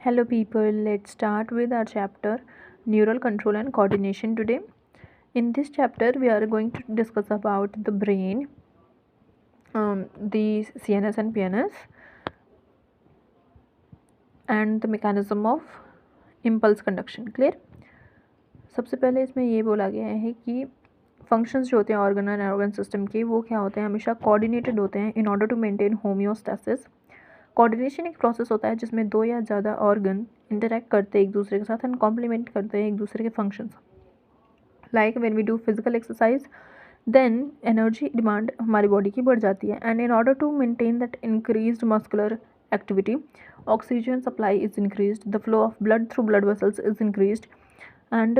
Hello people, let's start with our chapter Neural Control and Coordination today. In this chapter we are going to discuss about the brain, the CNS and PNS and the mechanism of impulse conduction. Clear? सबसे पहले इसमें ये बोला गया है कि functions जो होते हैं ऑर्गन एंड ऑर्गन सिस्टम के वो क्या होते हैं, हमेशा कोऑर्डिनेटेड होते हैं in order to maintain homeostasis. Coordination एक प्रोसेस होता है जिसमें दो या ज़्यादा ऑर्गन इंटरैक्ट करते हैं एक दूसरे के साथ एंड कॉम्प्लीमेंट करते हैं एक दूसरे के functions. Like when we do physical exercise then energy demand हमारी बॉडी की बढ़ जाती है and in order to maintain that increased muscular activity oxygen supply is increased, the flow of blood through blood vessels is increased and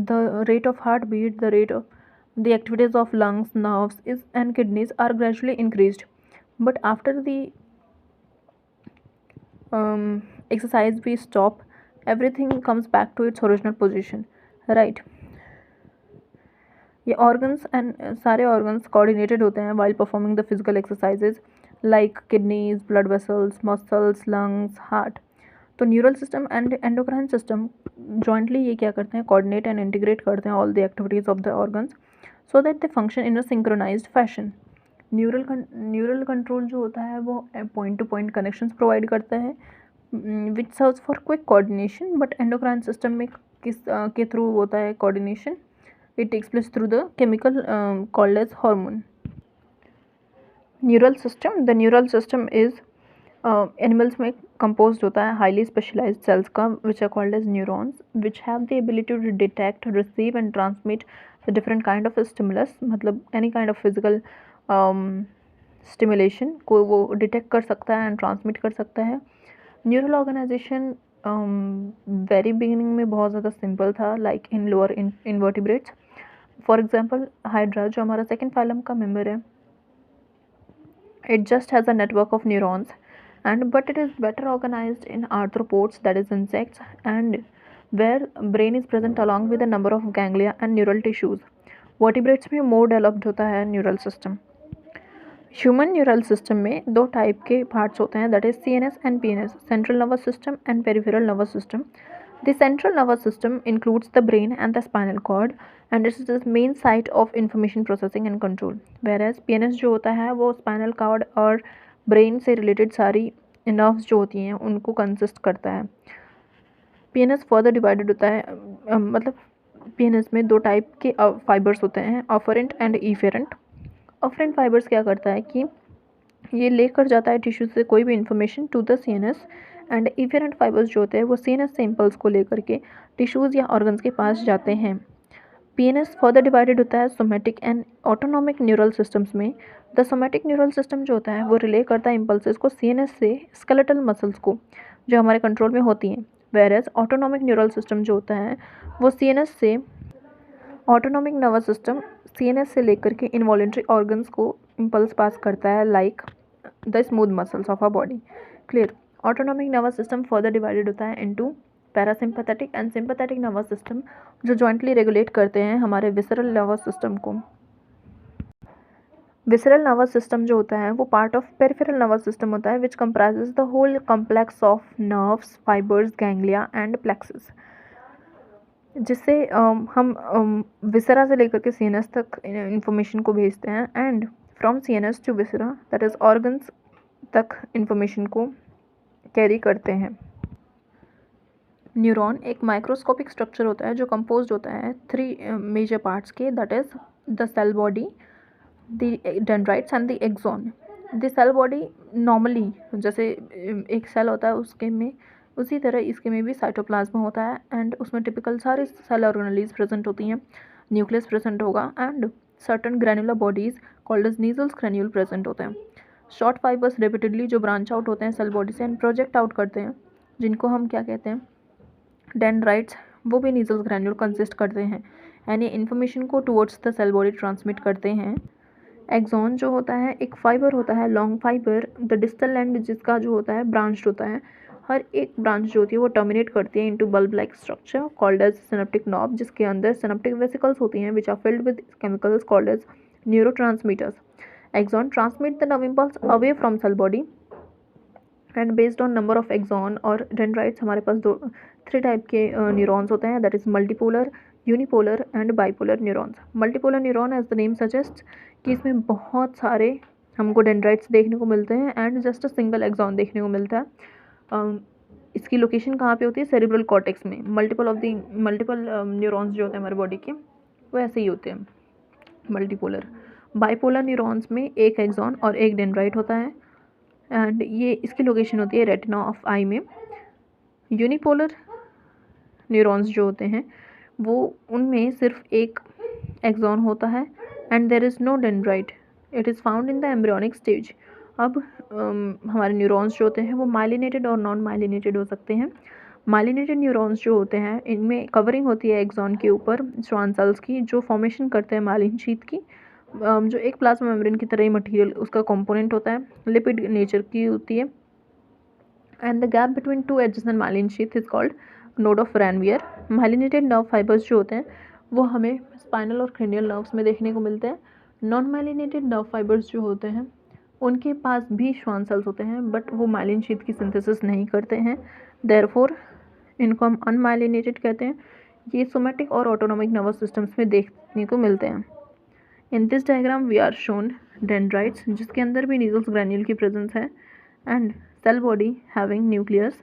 the rate of heartbeat, the rate of the activities of lungs, nerves is and kidneys are gradually increased. But after the exercise we stop, everything comes back to its original position, right? ये organs and सारे organs coordinated होते हैं while performing the physical exercises like kidneys, blood vessels, muscles, lungs, heart. तो neural system and endocrine system jointly ये क्या करते हैं, coordinate and integrate करते हैं all the activities of the organs so that they function in a synchronized fashion. Neural control जो होता है वो point to point connections provide करता है which serves for quick coordination, but endocrine system में किस के थ्रू होता है coordination, it takes place through the chemical called as hormone. Neural system is animals में कंपोज्ड होता है हाईली स्पेशलाइज्ड सेल्स का which are called as neurons which have the ability to detect, receive and transmit the different kind of stimulus, मतलब any kind of physical stimulation को वो detect कर सकता है एंड ट्रांसमिट कर सकता है। न्यूरल ऑर्गेनाइजेशन वेरी बिगिनिंग में बहुत ज़्यादा सिंपल था, like in lower invertebrates. For example hydra जो हमारा सेकेंड फाइलम का मेम्बर है, it just has a network of neurons but it is better organized in arthropods, that is insects, and where brain is present along with a number of ganglia and neural tissues. Vertebrates में more developed होता है neural system. Human neural system में दो type के parts होते हैं, that is CNS and PNS, central nervous system and peripheral nervous system. The central nervous system includes the brain and the spinal cord and it is the main site of information processing and control, whereas PNS जो होता है वो spinal cord और brain से related सारी nerves जो होती हैं उनको consist करता है। PNS further divided होता है, मतलब PNS में दो टाइप के फाइबर्स होते हैं, ऑफरेंट एंड इफेरेंट। ऑफरेंट फाइबर्स क्या करता है कि ये लेकर जाता है टिश्यू से कोई भी information to the CNS and efferent fibres जो होते हैं वो CNS से इम्पल्स को लेकर के टिश्यूज़ या ऑर्गन्स के पास जाते हैं। PNS फर्दर डिवाइडेड होता है somatic and autonomic neural systems में। द सोमेटिक न्यूरल सिस्टम जो होता है वो रिले करता है इम्पल्सेस को CNS से स्केलेटल मसल्स को जो हमारे कंट्रोल में होती हैं, वेयरएज ऑटोनॉमिक न्यूरल सिस्टम जो होता है वो ऑटोनॉमिक नर्वस सिस्टम CNS से लेकर के इनवॉलेंट्री ऑर्गन्स को इम्पल्स पास करता है like the smooth muscles of our body. Clear? Autonomic nervous system further divided होता है into parasympathetic and sympathetic nervous system जो जॉइंटली रेगुलेट करते हैं हमारे विसरल नर्वस सिस्टम को। विसरल नर्वस सिस्टम जो होता है वो part of peripheral nervous system होता है which comprises the whole complex of nerves, fibres, ganglia and plexuses, जिससे हम विसरा से लेकर के CNS तक इंफॉर्मेशन को भेजते हैं and from CNS to viscera that is organs तक इंफॉर्मेशन को कैरी करते हैं। न्यूरॉन एक माइक्रोस्कोपिक स्ट्रक्चर होता है जो कंपोज्ड होता है 3 मेजर पार्ट्स के, that is the cell body, the dendrites and the axon. The cell body normally जैसे एक सेल होता है उसके में, उसी तरह इसके में भी साइटोप्लाज्म होता है एंड उसमें टिपिकल सारी सेल ऑर्गेनेलीज प्रेजेंट होती हैं, न्यूक्लियस प्रेजेंट होगा and certain granular bodies called as Nissl's granule present होते हैं। शॉर्ट फाइबर्स रिपीटेडली जो ब्रांच आउट होते हैं सेल बॉडी से एंड प्रोजेक्ट आउट करते हैं जिनको हम क्या कहते हैं, डेंड्राइट्स, वो भी नीजल्स ग्रैन्यूल कंसिस्ट करते हैं एंड ये इन्फॉर्मेशन को towards the cell body transmit करते हैं। एक्सॉन जो होता है एक फाइबर होता है, long fibre, the distal end जिसका जो होता है ब्रांच्ड होता है, हर एक ब्रांच जो होती है वो टर्मिनेट करती है into bulb like structure called as synaptic knob, जिसके अंदर सिनेप्टिक वेसिकल्स होती हैं which are filled with chemicals called as neurotransmitters. Axon transmit the nerve impulse away from cell body and based on number of axon और dendrites हमारे पास 3 type के neurons होते हैं, that is multipolar, unipolar and bipolar neurons. Multipolar neuron as the name suggest कि इसमें बहुत सारे हमको डेंड्राइट्स देखने को मिलते हैं and just a single axon देखने को मिलता है। इसकी लोकेशन कहाँ पे होती है? सेरिब्रल कॉर्टेक्स में। मल्टीपल न्यूरॉन्स जो होते हैं हमारे बॉडी के वो ऐसे ही होते हैं मल्टीपोलर। बाइपोलर न्यूरॉन्स में एक एक्सॉन और एक डेंड्राइट होता है एंड ये इसकी लोकेशन होती है रेटिना ऑफ आई में। यूनिपोलर न्यूरॉन्स जो होते हैं वो उनमें सिर्फ एक एक्सॉन होता है and there is no dendrite, it is found in the embryonic stage. अब हमारे न्यूरॉन्स जो होते हैं वो माइलिनेटेड और नॉन माइलिनेटेड हो सकते हैं। माइलिनेटेड न्यूरॉन्स जो होते हैं इनमें कवरिंग होती है एक्सॉन के ऊपर श्वान सेल्स की, जो फॉर्मेशन करते हैं माइलिन शीथ की, जो एक प्लाज्मा मेम्ब्रेन की तरह ही मटेरियल उसका कंपोनेंट होता है, लिपिड नेचर की होती है। And the gap between two adjacent myelin sheath is called node of Ranvier. Myelinated nerve fibres जो होते हैं वो हमें स्पाइनल और क्रेनियल नर्व्स में देखने को मिलते हैं। नॉन माइलिनेटेड नर्व फाइबर्स जो होते हैं उनके पास भी श्वान सेल्स होते हैं बट वो माइलिन शीथ की सिंथेसिस नहीं करते हैं, देयरफॉर इनको हम अनमाइलिनेटेड कहते हैं। ये सोमैटिक और ऑटोनॉमिक नर्वस सिस्टम्स में देखने को मिलते हैं। In this diagram we are shown dendrites जिसके अंदर भी नीजल्स ग्रैन्यूल की प्रेजेंस है and cell body having nucleus,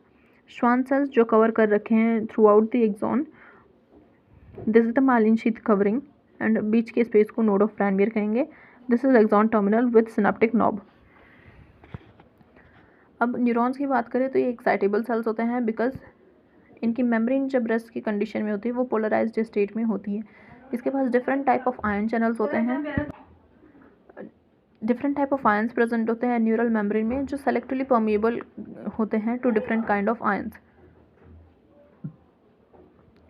Schwann cells जो कवर कर रखे हैं throughout the axon, this is the myelin sheath covering and बीच के स्पेस को नोड ऑफ रैनवियर कहेंगे। This is axon terminal with synaptic knob. अब न्यूरॉन्स की बात करें तो ये एक्साइटेबल सेल्स होते हैं बिकॉज इनकी मेम्ब्रेन जब रेस्ट की कंडीशन में होती है वो पोलराइज्ड स्टेट में होती है। इसके पास different type of ion channels होते हैं, different type of ions present होते हैं न्यूरल मेम्ब्रेन में जो सेलेक्टिवली परमिएबल होते हैं to different kind of ions.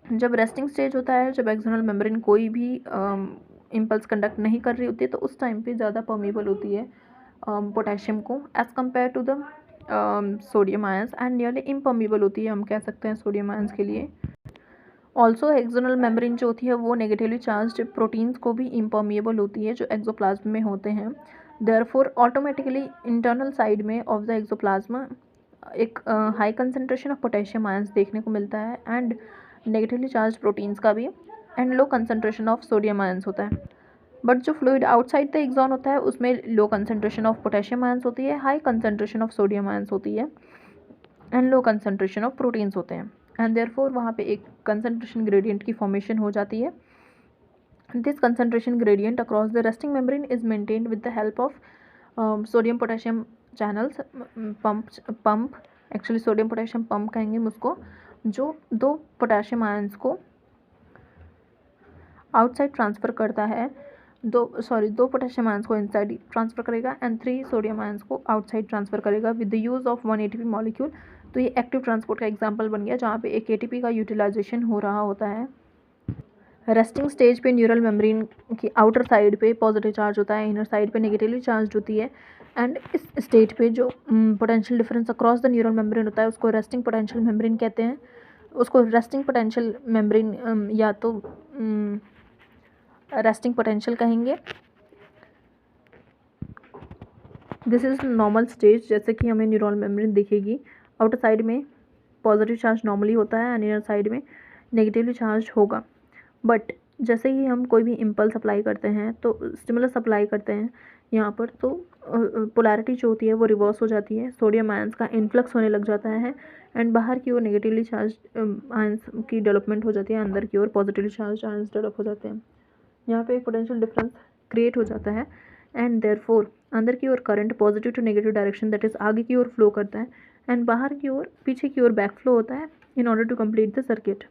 जब रेस्टिंग स्टेज होता है, जब एक्सटर्नल मेम्ब्रेन कोई भी इम्पल्स कंडक्ट नहीं कर रही होती है तो उस टाइम पे ज़्यादा परमिएबल होती है पोटेशियम को as compare to the sodium ions and nearly impermeable होती है हम कह सकते हैं सोडियम आयंस के लिए। ऑल्सो एक्सटर्नल मेम्ब्रेन जो होती है वो नेगेटिवली चार्ज्ड प्रोटीन्स को भी इम्परमिएबल होती है जो एक्सोप्लाज्म में होते हैं। देयरफॉर ऑटोमेटिकली इंटरनल साइड में ऑफ द एक्सोप्लाज्म एक high concentration of potassium ions देखने को मिलता है एंड नेगेटिवली चार्ज प्रोटीन्स का भी and low concentration of sodium ions होता है। बट जो फ्लूइड आउटसाइड द एक्सॉन होता है उसमें low concentration of potassium ions होती है, high concentration of sodium ions होती है and low concentration of proteins होते हैं एंड देयरफॉर वहाँ पे एक कंसनट्रेशन ग्रेडियंट की फॉर्मेशन हो जाती है। This concentration gradient across the resting membrane is maintained with the help of sodium potassium channels pump actually sodium potassium pump कहेंगे हम उसको, जो दो पोटेशियम आयंस को आउटसाइड ट्रांसफ़र करता है, दो पोटेशियम आयंस को इनसाइड ट्रांसफ़र करेगा एंड 3 सोडियम आयंस को आउटसाइड ट्रांसफ़र करेगा with the use of 1 ATP molecule. तो ये एक्टिव ट्रांसपोर्ट का एग्जांपल बन गया जहाँ पे एक ATP का यूटिलाइजेशन हो रहा होता है। रेस्टिंग स्टेज पे न्यूरल मेम्ब्रेन की आउटर साइड पे पॉजिटिव चार्ज होता है, इनर साइड पे नेगेटिवली चार्ज होती है एंड इस स्टेज पे जो potential difference across the neural membrane होता है उसको रेस्टिंग पोटेंशियल मेम्ब्रेन कहते हैं। उसको रेस्टिंग पोटेंशियल मेम्ब्रेन या तो रेस्टिंग पोटेंशियल कहेंगे। दिस इज़ नॉर्मल स्टेज, जैसे कि हमें न्यूरल मेम्ब्रेन दिखेगी, आउटर साइड में पॉजिटिव चार्ज नॉर्मली होता है एंड इनर साइड में नेगेटिवली चार्ज होगा। बट जैसे ही हम कोई भी इम्पल्स अप्लाई करते हैं तो स्टिमुलस अप्लाई करते हैं यहाँ पर तो पोलैरिटी जो होती है वो रिवर्स हो जाती है, सोडियम आयंस का इन्फ्लक्स होने लग जाता है एंड बाहर की ओर नेगेटिवली चार्ज आयंस की डेवलपमेंट हो जाती है, अंदर की ओर पॉजिटिवली चार्ज आयंस डेवलप हो जाते हैं। यहाँ पे एक पोटेंशियल डिफरेंस क्रिएट हो जाता है एंड देयरफॉर अंदर की ओर current positive to negative direction that is आगे की ओर फ्लो करता है एंड बाहर की ओर पीछे की ओर बैक फ्लो होता है in order to complete the circuit.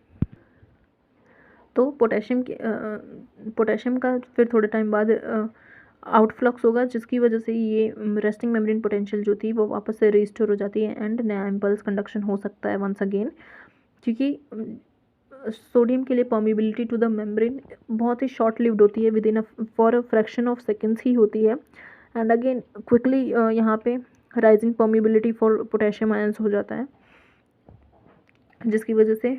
तो पोटेशियम का फिर थोड़े टाइम बाद आउटफ्लक्स होगा जिसकी वजह से ये रेस्टिंग मेम्ब्रेन पोटेंशियल जो थी वो वापस से रिस्टोर हो जाती है एंड नया इम्पल्स कंडक्शन हो सकता है वंस अगेन, क्योंकि सोडियम के लिए परमिबिलिटी टू द मेम्ब्रेन बहुत ही शॉर्ट लिव्ड होती है, within for a fraction of seconds ही होती है एंड अगेन क्विकली यहाँ पे rising permeability for potassium ions हो जाता है जिसकी वजह से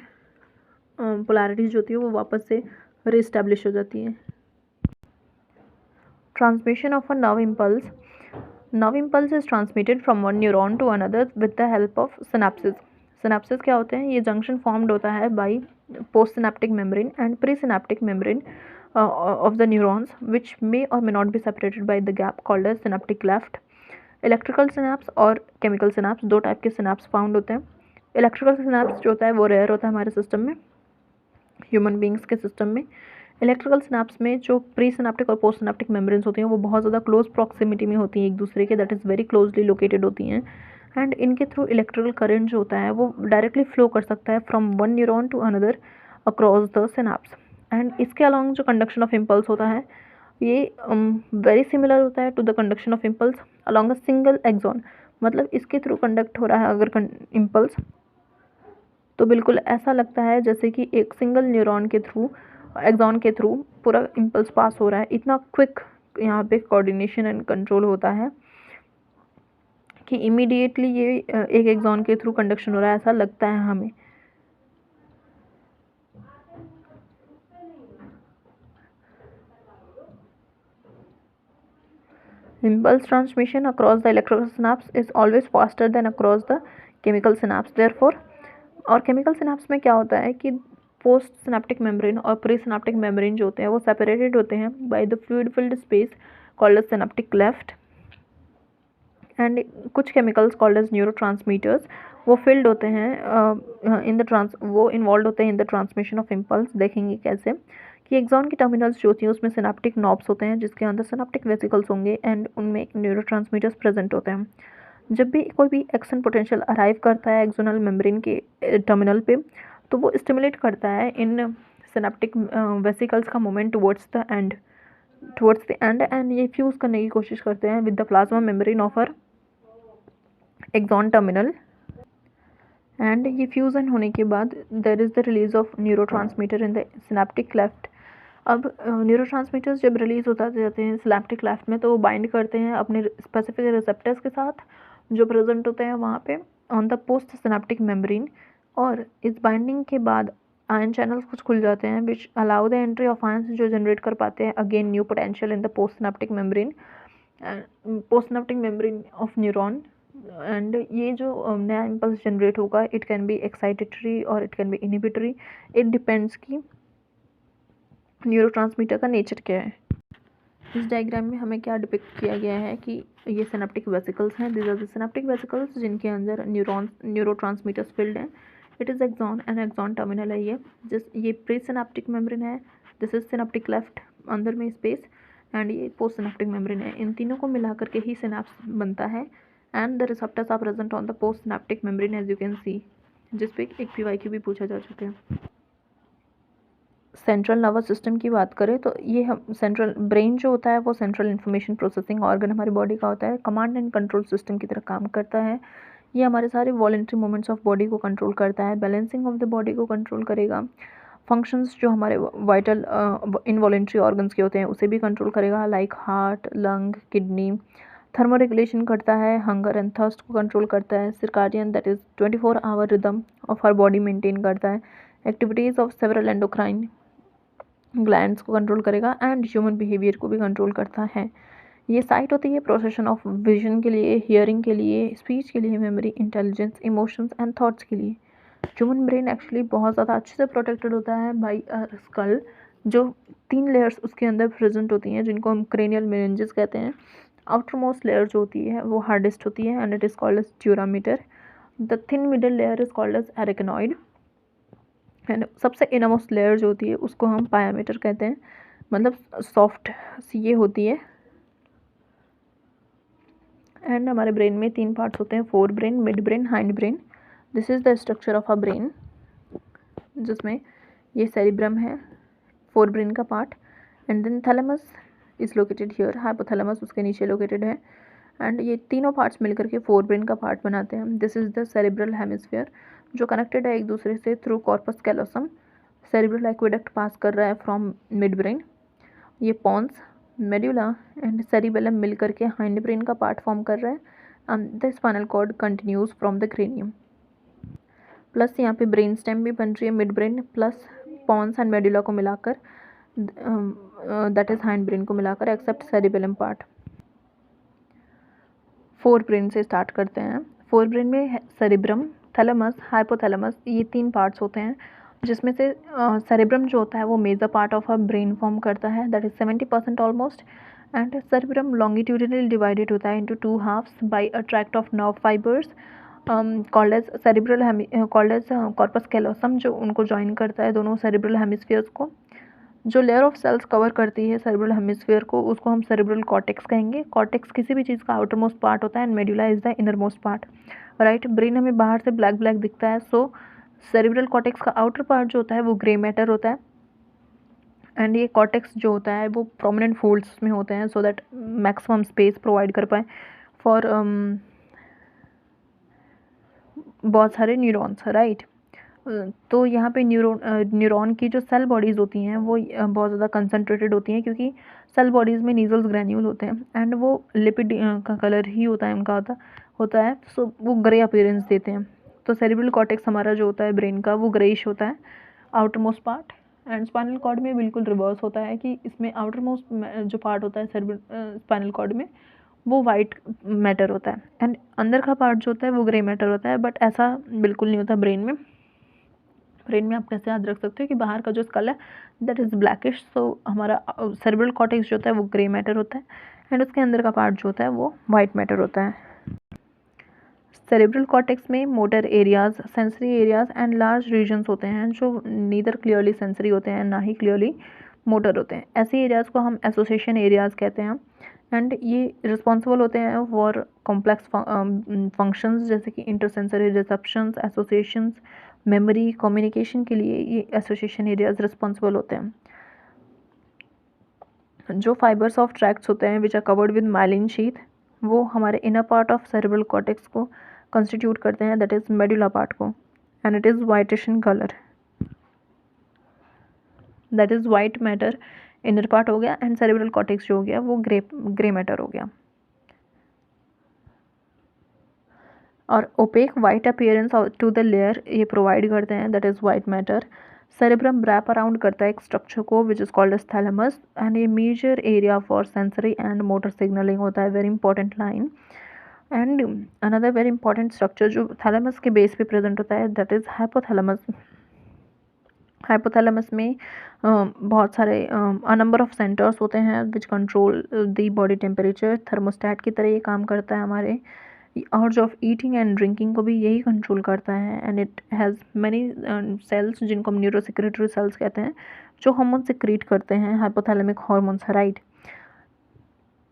पोलैरिटीज जो होती है वो वापस से रीस्टैब्लिश हो जाती है। Transmission of a nerve impulse now impulse is transmitted from one neuron to another with the help of synapsis. Synapsis क्या होते हैं? ये जंक्शन फॉर्म्ड होता है by post synaptic membrane and pre synaptic membrane of the neurons, which may or may not be separated by the gap called as synaptic cleft. Electrical synapse और chemical synapse, दो type के synapse found होते हैं। Electrical synapse जो होता है वो rare होता है हमारे सिस्टम में, ह्यूमन बींग्स के सिस्टम में। इलेक्ट्रिकल सिनेप्स में जो प्री सिनेप्टिक और पोस्ट सिनेप्टिक मेम्ब्रेन्स होती हैं वो बहुत ज़्यादा क्लोज प्रॉक्सिमिटी में होती हैं एक दूसरे के, that is very closely located होती हैं, एंड इनके थ्रू इलेक्ट्रिकल करंट जो होता है वो डायरेक्टली फ्लो कर सकता है from one neuron to another across the synapse. And इसके अलॉन्ग जो कंडक्शन ऑफ इम्पल्स होता है ये वेरी सिमिलर होता है to the conduction of impulse along a single axon. मतलब इसके थ्रू कंडक्ट हो रहा है अगर इम्पल्स, तो बिल्कुल ऐसा लगता है जैसे कि एक सिंगल न्यूरॉन के थ्रू, एक्सॉन के थ्रू पूरा इम्पल्स पास हो रहा है। इतना क्विक यहाँ पे कोऑर्डिनेशन एंड कंट्रोल होता है कि इमीडिएटली ये एक एक्सॉन के थ्रू कंडक्शन हो रहा है ऐसा लगता है हमें। Impulse transmission across the electrical synapse is always faster than across the chemical synapse. Therefore, और केमिकल सिनेप्स में क्या होता है कि पोस्ट सिनेप्टिक मेम्ब्रेन और प्री सिनेप्टिक मेम्ब्रेन जो होते हैं वो सेपरेटेड होते हैं by the fluid filled space called as synaptic cleft, and कुछ केमिकल्स कॉल्ड एज न्यूरोट्रांसमीटर्स वो फिल्ड होते हैं इन द वो इन्वॉल्व होते हैं in the transmission of impulse. देखेंगे कैसे कि एक्सॉन की टर्मिनल्स जो होती हैं उसमें सिनेप्टिक नॉब्स होते हैं जिसके अंदर सिनेप्टिक वेसिकल्स होंगे एंड उनमें न्यूरोट्रांसमीटर्स प्रेजेंट होते हैं। जब भी कोई भी एक्शन पोटेंशियल अराइव करता है एक्सोनल मेम्ब्रेन के टर्मिनल पे तो वो स्टिमुलेट करता है इन सिनेप्टिक वेसिकल्स का movement towards the end and ये फ्यूज़ करने की कोशिश करते हैं with the plasma membrane of our axon terminal, and ये फ्यूज़न होने के बाद there is the release of neurotransmitter in the synaptic cleft. अब न्यूरोट्रांसमीटर्स जब रिलीज होता जाते हैं सिनेप्टिक क्लेफ्ट में तो वो बाइंड करते हैं अपने स्पेसिफिक रिसेप्टर्स के साथ जो प्रेजेंट होते हैं वहाँ पे on the post synaptic membrane, और इस बाइंडिंग के बाद आयन चैनल्स कुछ खुल जाते हैं which allow the entry of ions जो जनरेट कर पाते हैं again new potential in the post synaptic membrane of neuron. And ये जो नया इम्पल्स जनरेट होगा इट कैन बी एक्साइटेटरी और it can be inhibitory, it depends कि न्यूरोट्रांसमीटर का नेचर क्या है। इस डायग्राम में हमें क्या डिपिक्ट किया गया है कि ये सिनेप्टिक वेसिकल्स हैं, this are the synaptic vesicles जिनके अंदर न्यूरोट्रांसमीटर्स फील्ड हैं। It is axon and axon terminal है ये प्री सिनेप्टिक मेम्ब्रेन है, दिस इज सिनेप्टिक क्लेफ्ट अंदर में स्पेस, एंड ये पोस्ट सिनेप्टिक मेम्ब्रेन है। इन तीनों को मिला करके ही सिनेप्स बनता है and the receptors are present on the post synaptic membrane as you can see, जिस पे एक PYQ भी पूछा जा चुका है। सेंट्रल नर्वस सिस्टम की बात करें तो ये हम सेंट्रल ब्रेन जो होता है वो सेंट्रल इन्फॉर्मेशन प्रोसेसिंग ऑर्गन हमारी बॉडी का होता है, कमांड एंड कंट्रोल सिस्टम की तरह काम करता है। ये हमारे सारे वॉलेंट्री मूवमेंट्स ऑफ बॉडी को कंट्रोल करता है, बैलेंसिंग ऑफ द बॉडी को कंट्रोल करेगा, फंक्शंस जो हमारे वाइटल इनवॉलेंट्री ऑर्गन्स के होते हैं उसे भी कंट्रोल करेगा like heart, lung, kidney. Thermo regulation करता है, हंगर एंड थर्स्ट को कंट्रोल करता है, circadian that is 24 hour rhythm of हर बॉडी मेंटेन करता है, activities of several endocrine glands को कंट्रोल करेगा एंड ह्यूमन बिहेवियर को भी कंट्रोल करता है। ये साइट होती है प्रोसेशन ऑफ विजन के लिए, हियरिंग के लिए, स्पीच के लिए, memory, intelligence, emotions and thoughts के लिए। ह्यूमन ब्रेन एक्चुअली बहुत ज़्यादा अच्छे से प्रोटेक्टेड होता है बाई अ स्कल, जो 3 लेयर्स उसके अंदर प्रेजेंट होती हैं जिनको हम क्रेनियल मेनिंजेस कहते हैं। आउटर मोस्ट लेयर जो होती है वो हार्डेस्ट होती है and it is called as dura mater. The thin middle layer is called as arachnoid and सबसे इनमोस्ट लेयर जो होती है उसको हम पायामीटर कहते हैं, मतलब सॉफ्ट सी ये होती है। एंड हमारे ब्रेन में 3 पार्ट्स होते हैं, fore brain, mid brain, hind brain. This is the structure of a brain, जिसमें ये सेरिब्रम है फोर ब्रेन का part, and then thalamus is located here, hypothalamus उसके नीचे लोकेटेड है, एंड ये तीनों पार्ट्स मिलकर के फोर ब्रेन का पार्ट बनाते हैं। This is the cerebral hemisphere जो कनेक्टेड है एक दूसरे से through corpus callosum. Cerebral aqueduct pass कर रहा है फ्रॉम मिड ब्रेन, ये पॉन्स, मेड्यूला एंड सेरिबेलम मिलकर के हाइंड ब्रेन का पार्ट फॉर्म कर रहा है and the spinal cord continues from the cranium. Plus यहाँ पे ब्रेन स्टेम भी बन रही है mid brain plus pons and medulla को मिलाकर, दैट इज़ हाइंड ब्रेन को मिलाकर except cerebellum part. Fore brain से स्टार्ट करते हैं। फोर ब्रेन में सेरिब्रम, थैलेमस, हाइपोथैलेमस, ये 3 पार्ट्स होते हैं, जिसमें से सेरिब्रम जो होता है वो major part of a brain form करता है, that is 70% almost. And cerebrum longitudinally divided होता है into 2 halfs by a tract of nerve fibres called as cerebral called as corpus callosum, जो उनको ज्वाइन करता है दोनों सेरिब्रल हेमिस्फीयर्स को। जो लेयर ऑफ सेल्स कवर करती है सेरिब्रल हेमिस्फीयर को, उसको हम सेरिब्रल कॉर्टेक्स कहेंगे। कॉर्टेक्स किसी भी चीज़ का आउटर मोस्ट पार्ट होता है and medulla is the inner most part, right. Brain हमें बाहर से ब्लैक ब्लैक दिखता है, सो सेरिब्रल कॉर्टेक्स का आउटर पार्ट जो होता है वो ग्रे मैटर होता है। एंड ये कॉर्टेक्स जो होता है वो प्रोमिनेंट फोल्ड्स में होते हैं, so that maximum space provide कर पाए फॉर बहुत सारे न्यूरॉन्स, राइट। तो यहाँ पे न्यूरॉन की जो सेल बॉडीज़ होती हैं वो बहुत ज़्यादा कंसनट्रेटेड होती हैं, क्योंकि सेल बॉडीज़ में नीजल्स ग्रैन्यूल होते हैं एंड वो लिपिड का कलर ही होता है उनका होता है, सो वो ग्रे अपीयरेंस देते हैं। तो सेरिब्रल कॉर्टेक्स हमारा जो होता है ब्रेन का वो ग्रेइश होता है outer most part. And spinal cord में बिल्कुल रिवर्स होता है कि इसमें आउटर मोस्ट जो पार्ट होता है स्पाइनल कॉर्ड में वो वाइट मैटर होता है एंड अंदर का पार्ट जो होता है वो ग्रे मैटर होता है। बट ऐसा बिल्कुल नहीं होता ब्रेन में। ब्रेन में आप कैसे याद रख सकते हो कि बाहर का जो स्कल है दैट इज़ ब्लैकिश, सो हमारा सेरिब्रल कॉर्टेक्स जो होता है वो ग्रे मैटर होता है एंड उसके अंदर का पार्ट जो होता है वो वाइट मैटर होता है। सेरिब्रल कॉर्टेक्स में motor areas, sensory areas and large regions होते हैं जो नीदर क्लियरली सेंसरी होते हैं ना ही क्लियरली मोटर होते हैं। ऐसे एरियाज़ को हम एसोसिएशन एरियाज़ कहते हैं एंड ये रिस्पॉन्सिबल होते हैं फॉर कॉम्प्लेक्स फंक्शंस जैसे कि इंटरसेंसरी रिसेप्शंस, एसोसिएशंस, मेमोरी, कम्युनिकेशन के लिए ये एसोसिएशन एरियाज रिस्पॉन्सिबल होते हैं। जो फाइबर्स ऑफ ट्रैक्ट्स होते हैं which are covered with myelin sheath, वो हमारे inner part of cerebral cortex को कंस्टिट्यूट करते हैं, दैट इज़ मेडुला पार्ट को, and it is whitish in colour, that is white matter inner part हो गया एंड सेरिब्रल कॉर्टेक्स जो हो गया वो ग्रे मैटर हो गया। और opaque white appearance to the layer ये प्रोवाइड करते हैं, that is white matter. Cerebrum wrap around करता है एक स्ट्रक्चर को which is called as thalamus and ये major area for sensory and motor signalling होता है, very important line. And another very important structure जो थैलेमस के बेस पे प्रेजेंट होता है दैट इज़ हाइपोथैलेमस। हाइपोथैलेमस में बहुत सारे अ नंबर ऑफ सेंटर्स होते हैं which control the body temperature, thermostat की तरह ये काम करता है हमारे। अर्ज ऑफ ईटिंग एंड ड्रिंकिंग को भी यही कंट्रोल करता है and it has many cells जिनको हम न्यूरोसेक्रेटरी सेल्स कहते हैं जो हार्मोन सिक्रीट करते हैं, हाइपोथैलेमिक हार्मोन्स, राइट।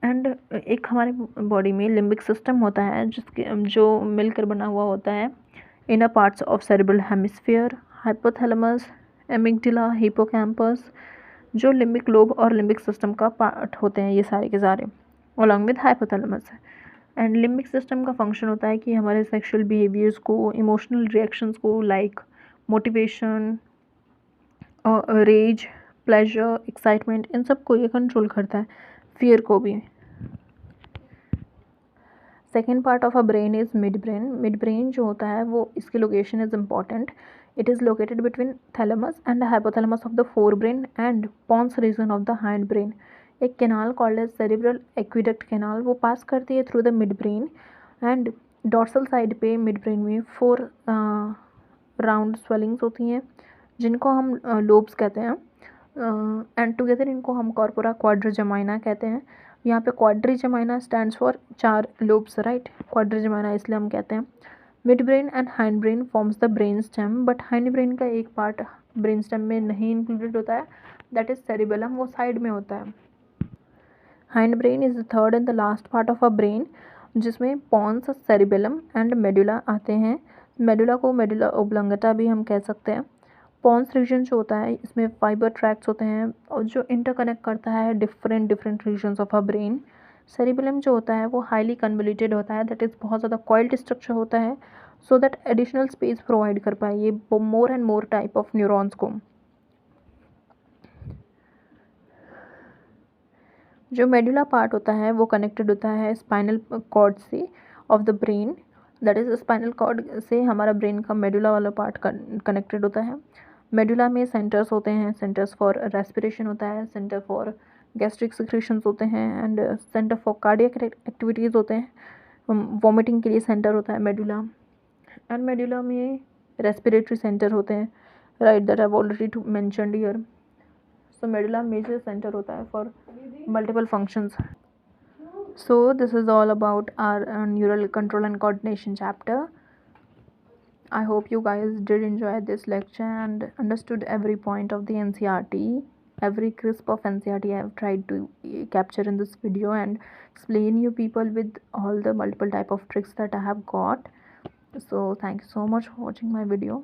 एंड एक हमारे बॉडी में लिम्बिक सिस्टम होता है जिसके जो मिलकर बना हुआ होता है inner parts of cerebral hemisphere, hypothalamus, amygdala, hippocampus, जो लिम्बिक लोब और लिम्बिक सिस्टम का पार्ट होते हैं ये सारे के सारे, along with hypothalamus. And limbic system का फंक्शन होता है कि हमारे सेक्सुअल बिहेवियर्स को, इमोशनल रिएक्शंस को like motivation, rage, pleasure, excitement, इन सब को ये कंट्रोल करता है, फियर को भी। Second part of a brain is mid brain. Mid brain जो होता है वो इसकी location is important. It is located between thalamus and hypothalamus of the fore brain and pons region of the hind brain. एक canal called as cerebral aqueduct canal वो pass करती है through the mid brain and dorsal side पे mid brain में 4 round swellings होती हैं जिनको हम लोब्स कहते हैं एंड टुगेदर इनको हम कॉर्पोरा क्वाड्रिजेमाइना कहते हैं। यहाँ पे क्वाड्रिजेमाइना स्टैंड्स फॉर 4 लोब्स, राइट। क्वाड्रिजेमाइना इसलिए हम कहते हैं। Mid brain and hind brain forms the brain stem, but hind brain का एक पार्ट ब्रेन स्टेम में नहीं इंक्लूडेड होता है, दैट इज सेरिबेलम, वो साइड में होता है। Hind brain is the third and the last part of a brain जिसमें पॉन्स, सेरिबेलम एंड मेडुला आते हैं। मेडुला को मेडुला ओब्लंगेटा भी हम कह सकते हैं। पॉन्स रीजन जो होता है इसमें फाइबर ट्रैक्ट्स होते हैं और जो इंटरकनेक्ट करता है different regions of a brain. Cerebellum जो होता है वो हाईली कन्वोल्यूटेड होता है, दैट इज़ बहुत ज़्यादा कॉइल्ड स्ट्रक्चर होता है so that additional space provide कर पाए ये more and more type of neurons को। जो मेडुला पार्ट होता है वो कनेक्टेड होता है स्पाइनल कॉर्ड से of the brain, that is spinal cord से हमारा ब्रेन का मेडुला वाला पार्ट कनेक्टेड होता है। मेडुला में सेंटर्स होते हैं, सेंटर्स फॉर रेस्पिरेशन होता है, सेंटर फॉर गैस्ट्रिक सिक्रेशंस होते हैं and centre for cardiac activities होते हैं। वॉमिटिंग के लिए सेंटर होता है मेडुला, एंड मेडुला में रेस्पिरेटरी सेंटर होते हैं, right, that I already mentioned here. So medulla major centre होता है for multiple functions. So this is all about our neural control and coordination chapter. I hope you guys did enjoy this lecture and understood every point of the NCERT. Every crisp of NCERT I have tried to capture in this video and explain you people with all the multiple type of tricks that I have got. So thank you so much for watching my video.